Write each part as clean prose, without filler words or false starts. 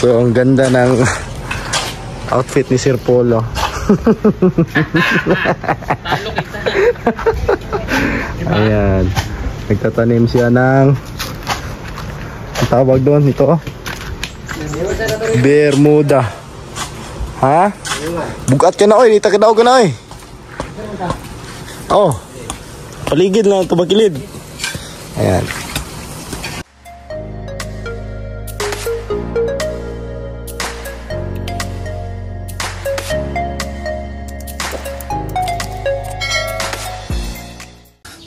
So ang ganda ng outfit ni Sir Polo. Ayan, nagtatanim siya ng, ang tawag doon ito, Bermuda. Ha? Bugat ka na oy, dito ka daw ka na oy. Oh, paligid lang ito, magkilid. Ayan.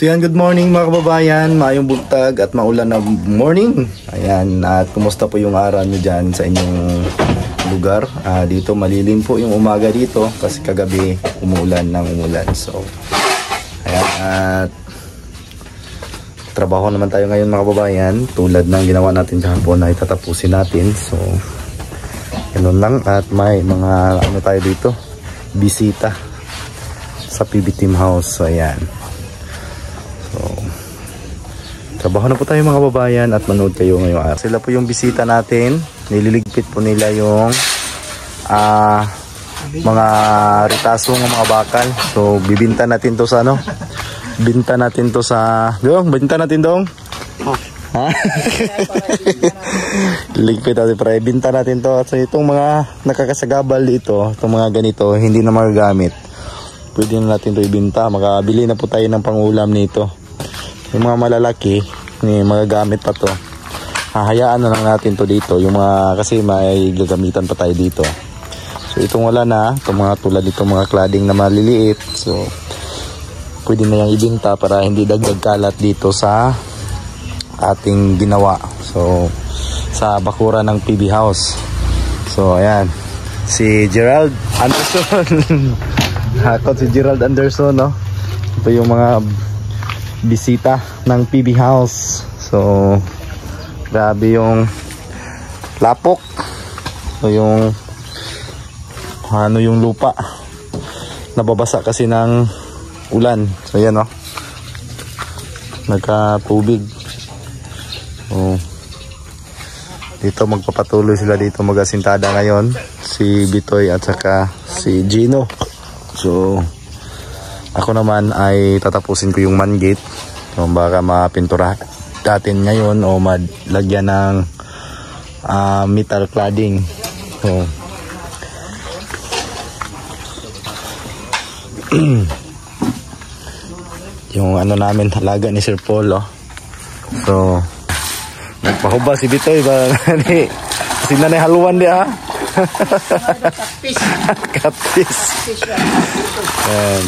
So yan, good morning mga kababayan, maayong buntag at maulan na morning. Ayan, at kumusta po yung araw nyo dyan sa inyong lugar? Dito malilim po yung umaga dito kasi kagabi umuulan ng umulan. So ayan, at trabaho naman tayo ngayon mga kababayan, tulad ng ginawa natin kahapon na itatapusin natin. So ganun lang, at may mga ano tayo dito, bisita sa PB Team House. So ayan, so trabaho na po tayo mga kababayan at manood kayo ngayong araw. Sila po yung bisita natin, nililigpit po nila yung mga ritasong mga bakal. So bibinta natin to sa ano, binta natin to sa dong, binta natin dong. Ha? Ligpit natin para ibinta natin to. So itong mga nakakasagabal dito, itong mga ganito hindi na magagamit, pwede na natin to ibinta. Makabili na po tayo ng pangulam nito. Yung mga malalaki, magagamit pa to, hahayaan na lang natin to dito. Yung mga, kasi may gagamitan pa tayo dito. So itong wala na, itong mga tulad dito mga cladding na maliliit, so pwede na yung ibinta para hindi dagdag kalat dito sa ating ginawa. So sa bakura ng PB House. So ayan, si Gerald Anderson. Ako si Gerald Anderson, no? Ito yung mga bisita ng PB House. So grabe yung lapok. So yung ano, yung lupa nababasa kasi ng ulan. So yan, no, nagkatubig. So dito magpapatuloy sila dito mag-asintada ngayon, si Bitoy at saka si Gino. So ako naman ay tatapusin ko yung man gate. So baka mapintura natin ngayon o malagyan ng metal cladding. So yung ano namin, halaga ni Sir Paul, oh. So nagpahuba si Bitoy ba si nanay haluan dia, ha. Kapis. And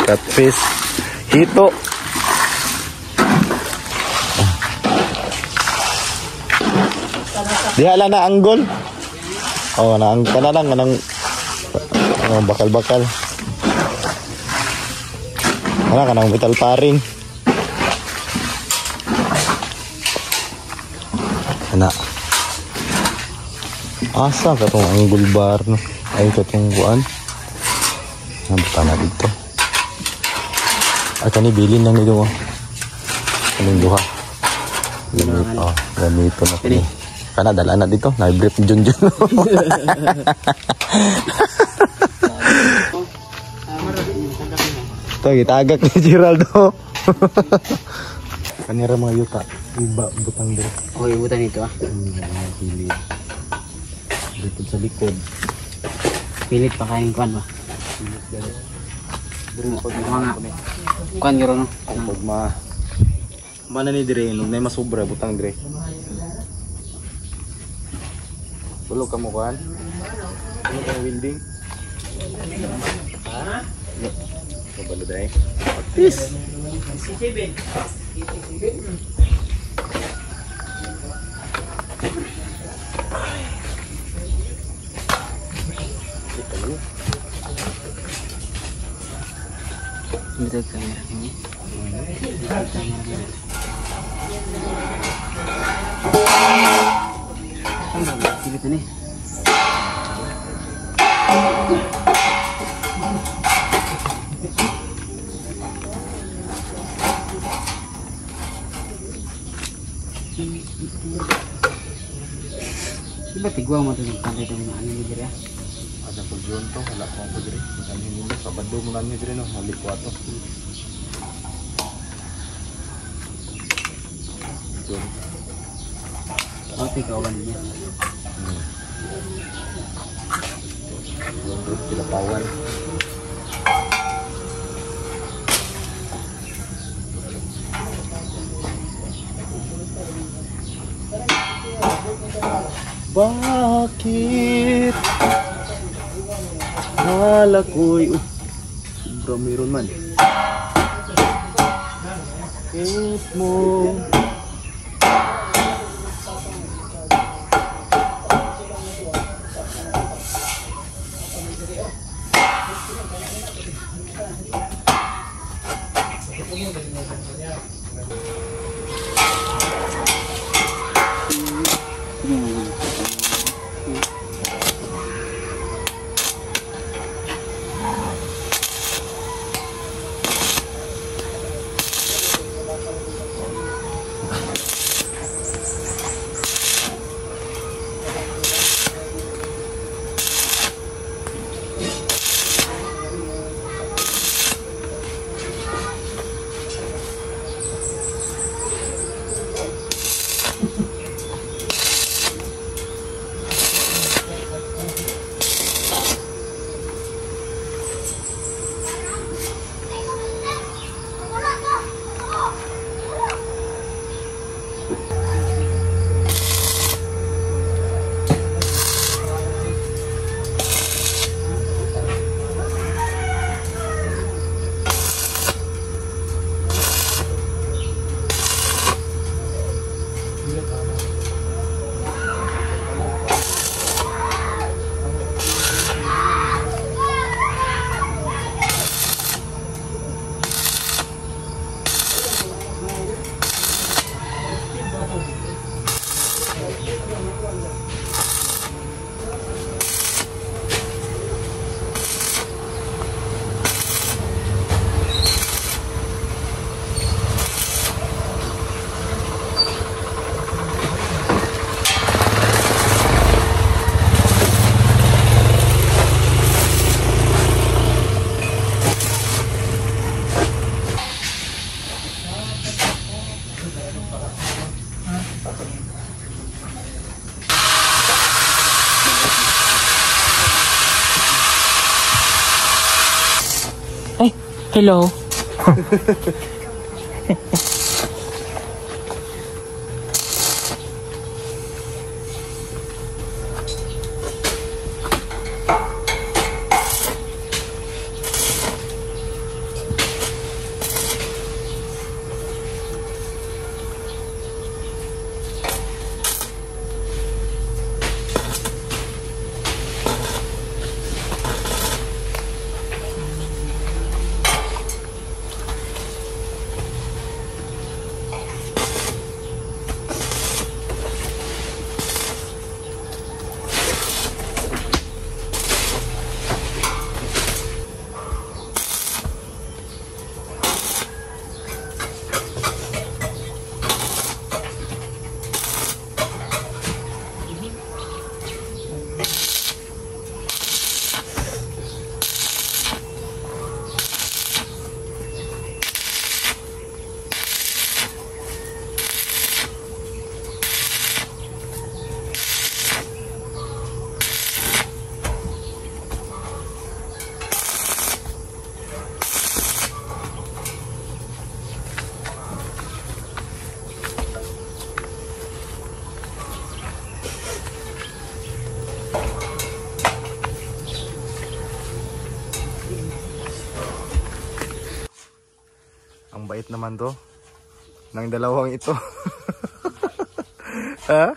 catfish, hito. Diha lang na anggol. Oh, naang kana lang nang bakal-bakal. Ana kanang metal paring. Ana. Asa ka tong anggol bar, no? Ay ka tong kuan. Nabta na dito. Ay kani bilin lang dito, oh. Kaning duha. Oh, ganito na kini. Kana dala na dito, na-brief Junjun. Ito, gitagak ni Geraldo. Kanira mga yuta, iba butang dito. Oh, ibutan ito, ah. Pilit. Dito sa likod. Pilit pa kayong kwan ba? Pilit dali. Mga kwan giro, no? Pag mana ni dire, nung may masobra butang dire. Tulog ka mo kan? Tulog ka winding? Ha? Kabalo dahil? Peace! CCB! Dito kamera ini. Dito nih. Diba tigwa mo ito ng pantay ito mga ano nyo diri ah? Ada po yun to, wala ko po diri. Ano yun mo, kabado mo namin diri no, halik ko ato. Yun. O, tigawan niya. Yun doon, pilapawan. Bakit? Hala ko'y sobra meron man. Bakit mo? Hello. Ang bait naman to ng dalawang ito. Ha?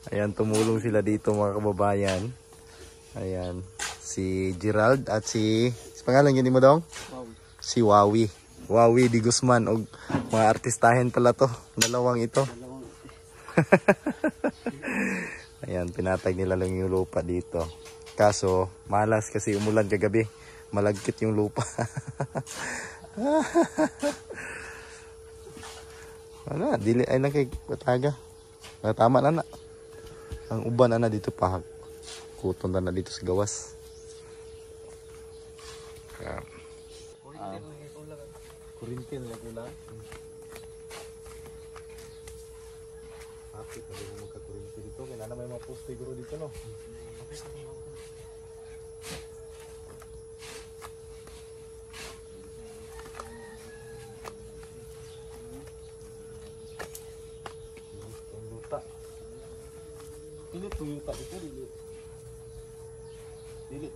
Ayan, tumulong sila dito mga kababayan. Ayan, si Gerald at si pangalan yun mo daw? Si Wawi. Wawi Di Guzman. O mga artistahin pala to. Dalawang ito. Ayan, pinatag nila lang yung lupa dito. Kaso, malas kasi umulan kagabi. Malagkit yung lupa. Ana, dili ay na kay Bataga. Tama na na. Ang uban na dito pa. Kuton na dito sa gawas. Kurintin lang ulan. Happy pwede mo magka-kurintin dito. Kaya na may mga poste guro dito, no? Ang luta. Pilit yung yuta dito, dili.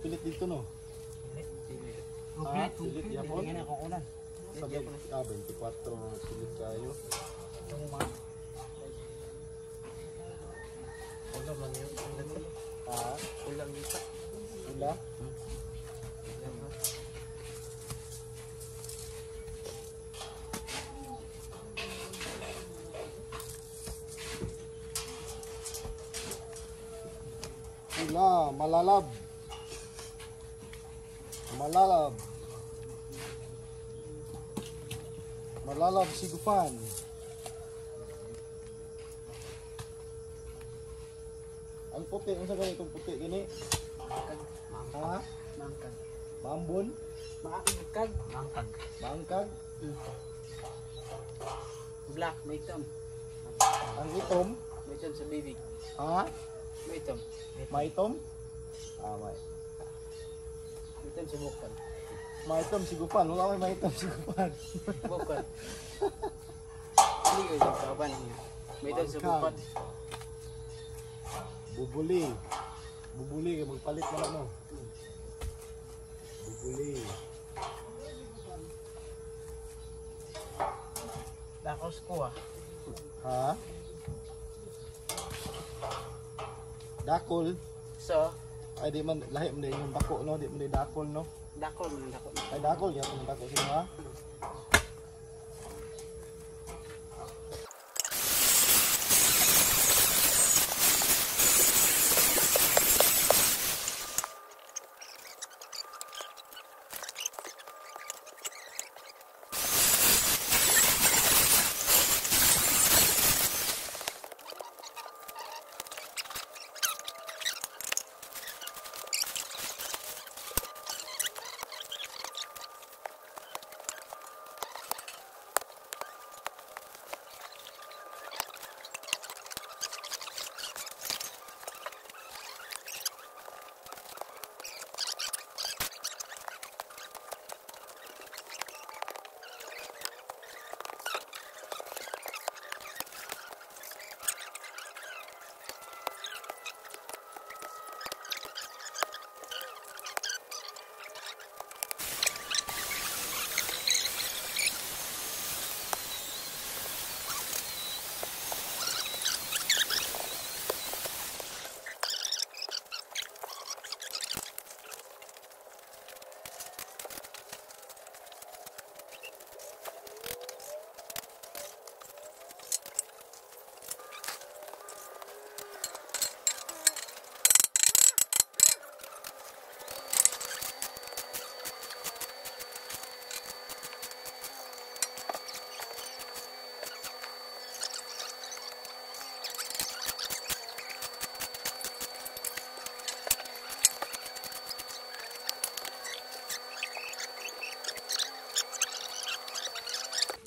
Pilit dito, no? Pilit yapon. Tingnan ako ulan. Sabi, 24 pilit kayo. Ulan man yun. Ulang yuta. Ula? Ula, malalab. Malalab. Malalab sigufan. Ang puti, ang sagay itong puti gini. Ha? Mangkag. Bambon, Mangkag. Mangkag. bangkag, Black. May itom. ang itom, May itom sa bibig. ha? May itom. Maitom? May. May itom sa bukal. Maitom sigufan, wala may maitom sigufan. Bukal. Hindi ko sa kaban. May itom sa bukal. Bubuli. Bubuli, magpalit na lang, no? Bubuli. Dakos ko Ha? Dakol. So, Ay, di man, lahi mo na yung dako, no? Di mo na yung dakol, no? dako man dako. Ay, dakol, yan yung dako sino, ha?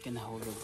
Kinahulog.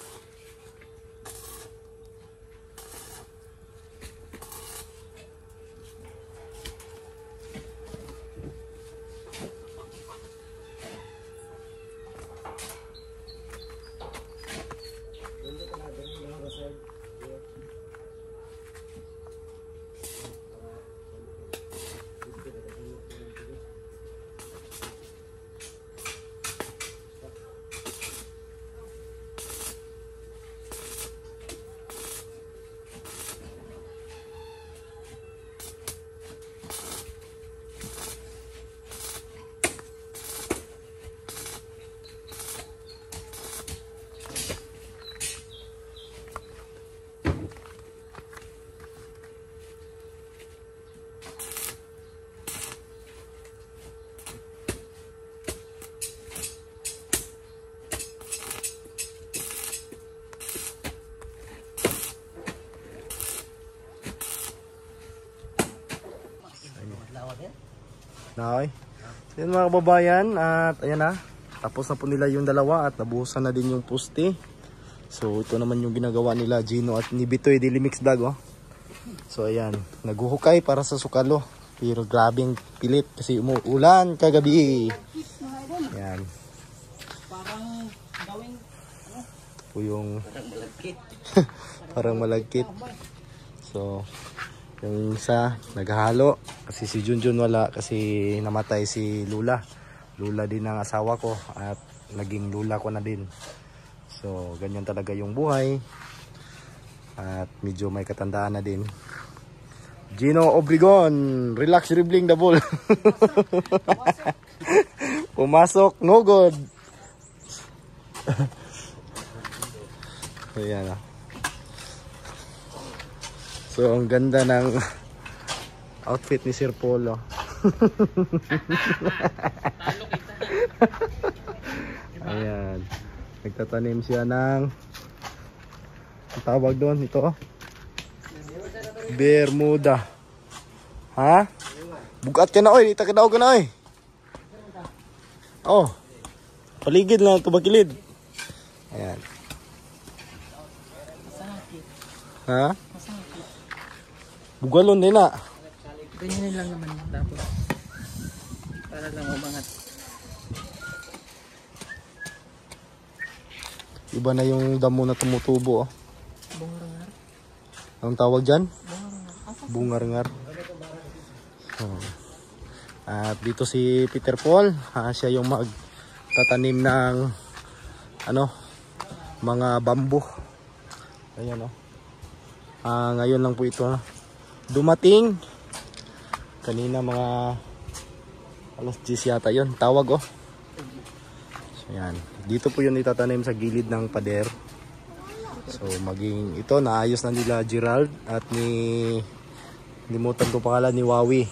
Okay. Yan mga kababayan, at ayan na. Tapos na po nila yung dalawa at nabuhusan na din yung puste. So ito naman yung ginagawa nila Gino at ni Bitoy Daily Mix Vlog, oh. So ayan, naghuhukay para sa sukalo. Pero grabing pilit kasi umuulan kagabi. Ayan. Parang gawing Ito po yung parang malagkit. parang malagkit. So yung isa naghahalo kasi si Junjun wala kasi namatay si Lula. Lula din ang asawa ko at naging Lula ko na din. So ganyan talaga yung buhay. At medyo may katandaan na din. Gino Obregon, relax dribbling the ball. Pumasok, no good. So yan, ah. So ang ganda ng outfit ni Sir Polo. Ayan. Nagtatanim siya ng ang tawag doon ito. Bermuda. Ha? Bugat ka na oy, dito ka daw ka na oy. Oh. Paligid lang ito bakilid. Ayan. Ha? Bugalon din na. Ganyan lang naman tapos. Para lang umangat. Iba na yung damo na tumutubo, oh. Bungarangar. Anong tawag dyan? Bungarangar. Bungar-ngar. Oh. At dito si Peter Paul, siya yung magtatanim ng ano, mga bamboo. Ayan, oh. Ngayon lang po ito dumating. Kanina mga alas 10 yata yun. Tawag, oh. So yan. Dito po yun itatanim sa gilid ng pader. So maging ito naayos na nila Gerald at ni limutan ko pangalan ni Wawi.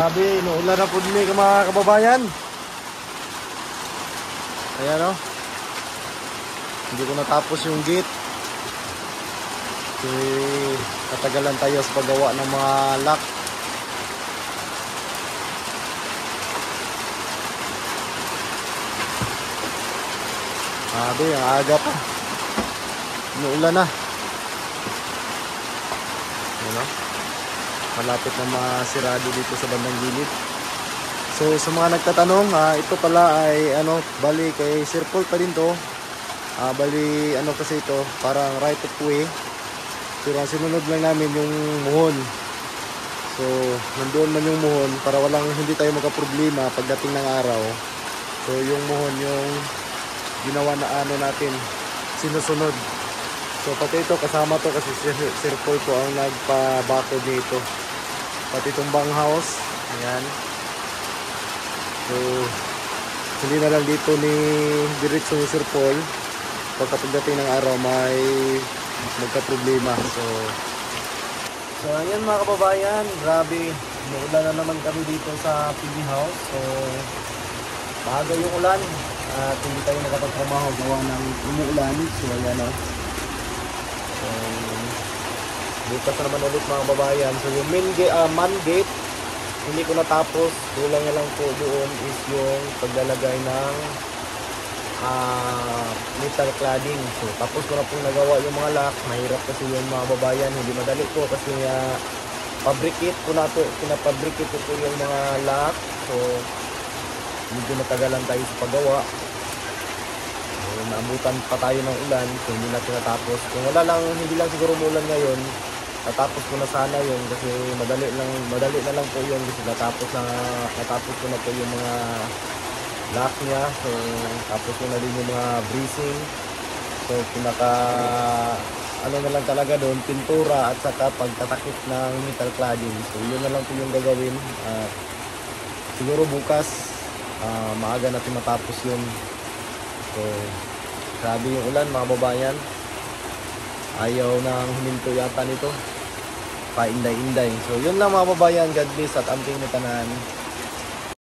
Grabe, inuulan na po din mga kababayan. Ayan, oh. Hindi ko natapos yung gate. Kasi katagalan tayo sa paggawa ng mga lock. Sabi, ang aga pa. Inuulan na. Ano? Malapit na masirado dito sa bandang gilid. So sa mga nagtatanong, ito pala ay bali kay Sir Paul pa din to. Bali kasi ito, parang right of way. Pero ang sinunod lang namin yung muhon. So nandoon man yung muhon para hindi tayo magka-problema pagdating ng araw. So yung muhon yung ginawa na natin, sinusunod. So pati ito kasama to kasi Sir Paul po ang nagpa-bakod nito. Pati itong bang house, ayan. So hindi na lang dito ni diretso ni Sir Paul. Pagdating ng araw may magka-problema. So ayan mga kababayan, grabe, umuulan na naman kami dito sa PB house. So maaga yung ulan at hindi tayo nakapagtrabaho gawa ng umuulan. So ayan o. So bukas na naman ulit mga kababayan. So yung man gate hindi ko natapos, kulang na lang po doon is yung paglalagay ng metal cladding. So tapos ko na pong nagawa yung mga lock. Mahirap kasi yung mga babayan, hindi madali po kasi fabricate ko na po, pinafabricate ko po yung mga lock. So medyo natagalan tayo sa paggawa. So naabutan pa tayo ng ulan, so hindi natin natapos. Kung hindi lang siguro umulan ngayon, natapos ko na sana yun kasi madali na lang po yun kasi natapos ko na po yung mga lock niya. So tapos ko na din yung mga bracing. So pinaka na lang talaga doon, pintura at saka pagtatakip ng metal cladding. So yun na lang po yung gagawin. Siguro bukas maaga natin matapos yun. So grabe yung ulan mga babayan, ayaw nang huminto yata nito, painday-inday. So yun lang mga babayan, God bless at amping mo tanan.